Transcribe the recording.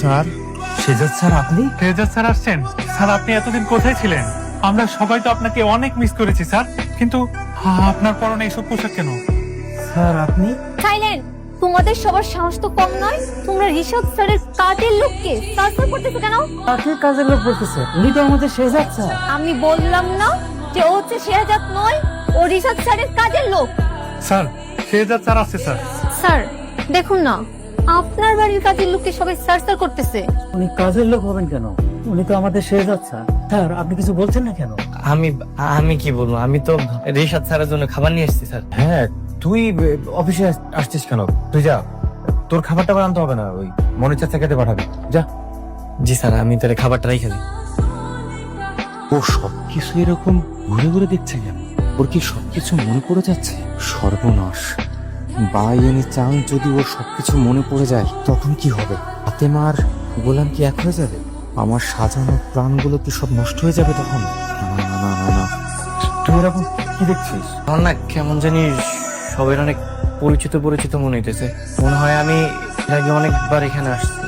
Sir, Shehzad sir আপনি? Shehzad sir আসছেন? Sir আপনি এতদিন কোথায় ছিলেন? আমরা সবাই তো আপনাকে অনেক মিস করেছি স্যার, কিন্তু আপনার পরনে এসব পোশাক কেন? স্যার আপনি? সাইলেন্ট! তোমাদের সবার সাহস তো কম নয়। তোমরা ঋষভ স্যারের কাজের লোককে সার্চার করতেছো কেন? কাজের কাজের লোক বলতেছে, উনি তো আমাদের শেজাদ স্যার। আমি বললাম না যে ও হচ্ছে শেহজাদ নয়, ও ঋষভ স্যারের কাজের লোক। স্যার, শেহজাদ স্যার আসছে স্যার। স্যার দেখুন না, আপনার বাড়ির কাজের লোককে সবাই সার্চার করতেছে। উনি কাজের লোক হবেন কেন? উনি তো আমাদের শেজাদ স্যার। স্যার আপনি কিছু বলছেন না কেন? আমি আমি কি বলবো, আমি তো রিশাদ স্যারের জন্য খাবার নিয়ে এসেছি স্যার। হ্যাঁ, তুই অফিসে আসছিস কেন? তুই যা, তোর খাবারটা আনতে হবে না, ওই মনির চাচা খেতে পাঠাবি, যা। জি স্যার, আমি তাহলে খাবারটা রেখে দিই। ও সবকিছু এরকম ঘুরে ঘুরে দেখছে কেন? ওর কি সবকিছু মনে পড়ে যাচ্ছে? সর্বনাশ! বাই এনি চান্স যদি ওর সবকিছু মনে পড়ে যায় তখন কি হবে? ফাতেমার গোলাম কি এক হয়ে যাবে? আমার সাজানো প্ল্যানগুলো কি সব নষ্ট হয়ে যাবে তখন? না না না না না, তুই এরকম কি দেখছিস? আমার না কেমন জানি সবাই অনেক পরিচিত পরিচিত মনে হইতেছে। মনে হয় আমি এর আগে অনেকবার এখানে আসছি।